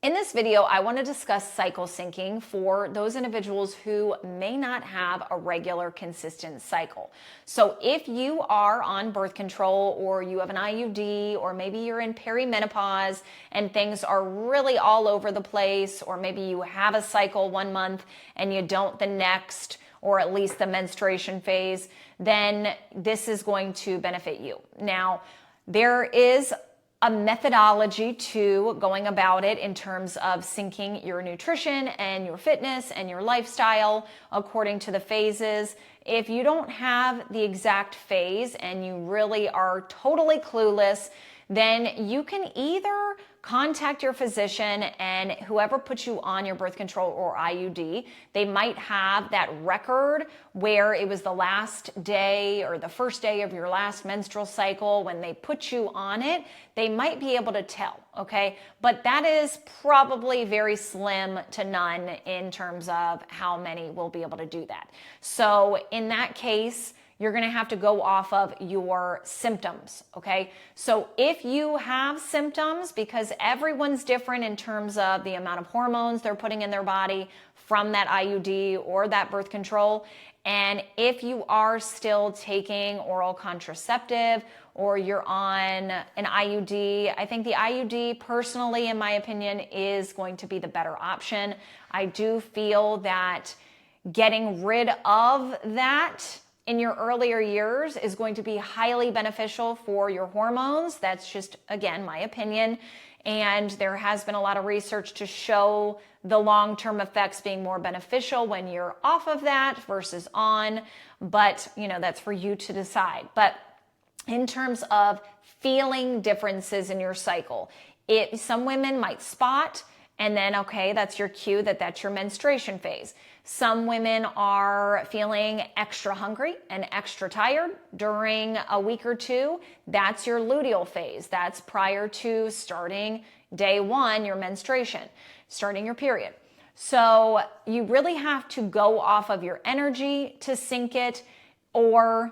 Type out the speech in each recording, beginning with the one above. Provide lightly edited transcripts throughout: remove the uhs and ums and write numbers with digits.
In this video, I want to discuss cycle syncing for those individuals who may not have a regular, consistent cycle. So if you are on birth control or you have an IUD or maybe you're in perimenopause and things are really all over the place, or maybe you have a cycle 1 month and you don't the next, or at least the menstruation phase, then this is going to benefit you. Now, there is a methodology to going about it in terms of syncing your nutrition and your fitness and your lifestyle according to the phases. If you don't have the exact phase and you really are totally clueless, then you can either contact your physician and whoever puts you on your birth control or IUD, they might have that record where it was the last day or the first day of your last menstrual cycle when they put you on it. They might be able to tell, okay? But that is probably very slim to none in terms of how many will be able to do that. So in that case, you're going to have to go off of your symptoms, okay? So if you have symptoms, because everyone's different in terms of the amount of hormones they're putting in their body from that IUD or that birth control, and if you are still taking oral contraceptive or you're on an IUD, I think the IUD, personally, in my opinion, is going to be the better option. I do feel that getting rid of that in your earlier years is going to be highly beneficial for your hormones. That's just, again, my opinion. And there has been a lot of research to show the long-term effects being more beneficial when you're off of that versus on. But, that's for you to decide. But in terms of feeling differences in your cycle, some women might spot, and then, okay, that's your cue that that's your menstruation phase. Some women are feeling extra hungry and extra tired during a week or two. That's your luteal phase. That's prior to starting day 1, your menstruation, starting your period. So you really have to go off of your energy to sync it, or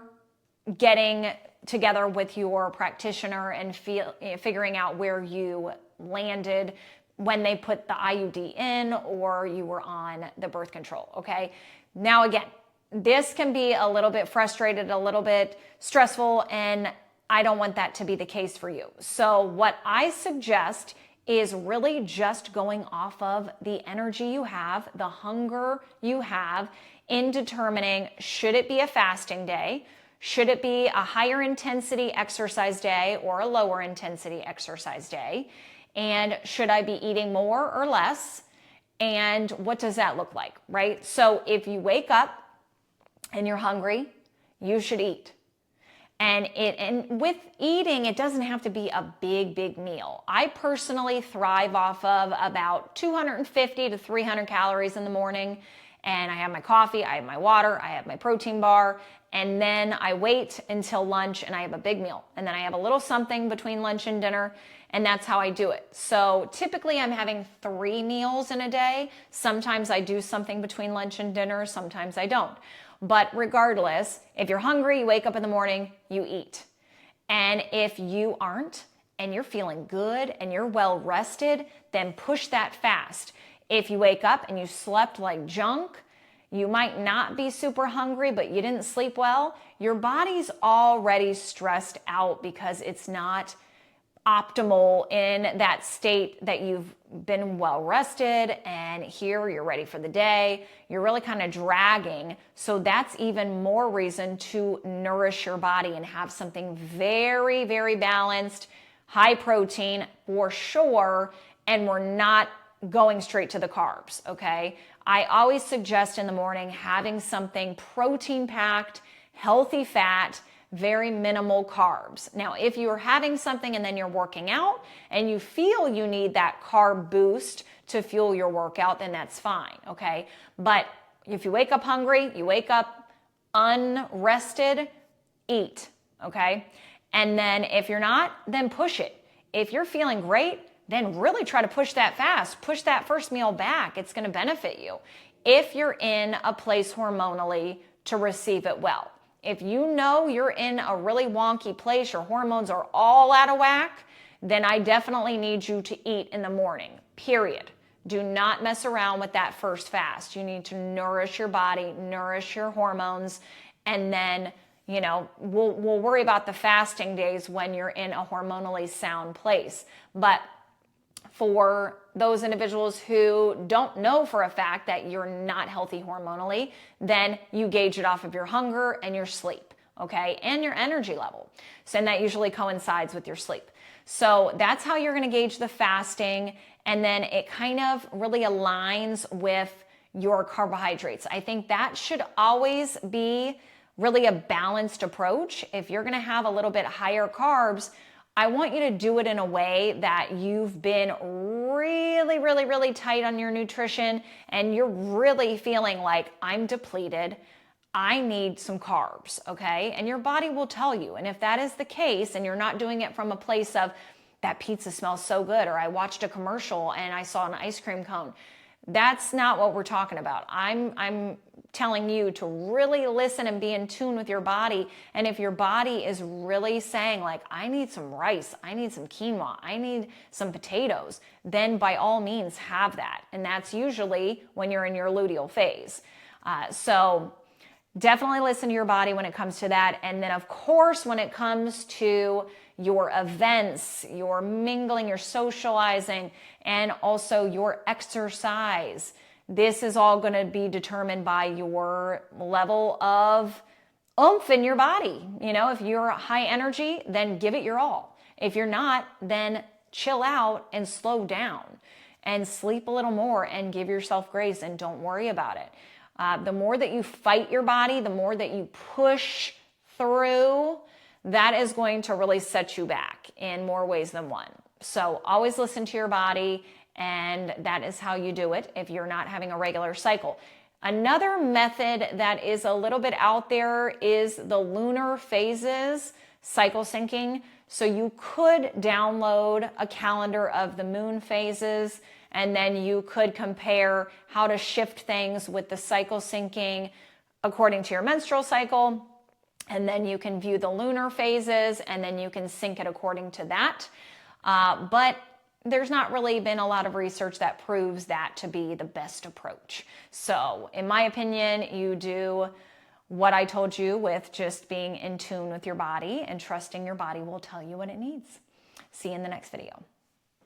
getting together with your practitioner and figuring out where you landed when they put the IUD in or you were on the birth control, okay? Now, again, this can be a little bit frustrated, a little bit stressful, and I don't want that to be the case for you. So what I suggest is really just going off of the energy you have, the hunger you have, in determining, should it be a fasting day? Should it be a higher intensity exercise day or a lower intensity exercise day? And should I be eating more or less? And what does that look like, right? So if you wake up and you're hungry, you should eat. And with eating, it doesn't have to be a big meal. I personally thrive off of about 250 to 300 calories in the morning. And I have my coffee, I have my water, I have my protein bar, and then I wait until lunch and I have a big meal. And then I have a little something between lunch and dinner, and that's how I do it. So typically I'm having 3 meals in a day. Sometimes I do something between lunch and dinner, sometimes I don't. But regardless, if you're hungry, you wake up in the morning, you eat. And if you aren't, and you're feeling good and you're well rested, then push that fast. If you wake up and you slept like junk, you might not be super hungry, but you didn't sleep well, your body's already stressed out because it's not optimal in that state that you've been well rested, and here you're ready for the day. You're really kind of dragging. So that's even more reason to nourish your body and have something very, very balanced, high protein for sure, and we're not going straight to the carbs, okay? I always suggest in the morning having something protein-packed, healthy fat, very minimal carbs. Now, if you're having something and then you're working out and you feel you need that carb boost to fuel your workout, then that's fine, okay? But if you wake up hungry, you wake up unrested, eat, okay? And then if you're not, then push it. If you're feeling great, then really try to push that fast. Push that first meal back. It's going to benefit you if you're in a place hormonally to receive it well. If you know you're in a really wonky place, your hormones are all out of whack, then I definitely need you to eat in the morning, period. Do not mess around with that first fast. You need to nourish your body, nourish your hormones, and then, we'll worry about the fasting days when you're in a hormonally sound place. But for those individuals who don't know for a fact that you're not healthy hormonally, then you gauge it off of your hunger and your sleep, okay, and your energy level. So, and that usually coincides with your sleep. So that's how you're going to gauge the fasting, and then it kind of really aligns with your carbohydrates. I think that should always be really a balanced approach. If you're going to have a little bit higher carbs, I want you to do it in a way that you've been really, really, really tight on your nutrition and you're really feeling like, I'm depleted, I need some carbs, okay? And your body will tell you. And if that is the case and you're not doing it from a place of, that pizza smells so good, or I watched a commercial and I saw an ice cream cone, that's not what we're talking about. I'm telling you to really listen and be in tune with your body. And if your body is really saying like, I need some rice, I need some quinoa, I need some potatoes, then by all means have that. And that's usually when you're in your luteal phase. So definitely listen to your body when it comes to that. And then of course, when it comes to your events, your mingling, your socializing, and also your exercise, this is all going to be determined by your level of oomph in your body. If you're high energy, then give it your all. If you're not, then chill out and slow down and sleep a little more and give yourself grace and don't worry about it. The more that you fight your body, the more that you push through, that is going to really set you back in more ways than one. So always listen to your body, and that is how you do it if you're not having a regular cycle. Another method that is a little bit out there is the lunar phases cycle syncing. So you could download a calendar of the moon phases, and then you could compare how to shift things with the cycle syncing according to your menstrual cycle. And then you can view the lunar phases, and then you can sync it according to that. But there's not really been a lot of research that proves that to be the best approach. So in my opinion, you do what I told you with just being in tune with your body and trusting your body will tell you what it needs. See you in the next video.